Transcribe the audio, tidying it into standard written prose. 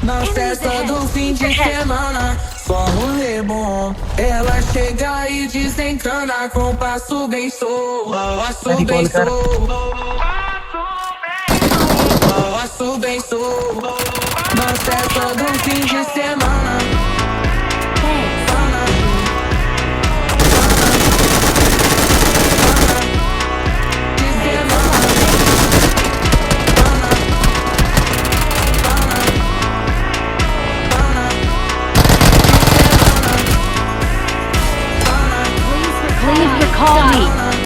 Na festa do fim de semana, só rolê bom. Ela chega e desencana com passo bem solto. Passo bem solto. Passo bem solto. Na festa do fim de semana.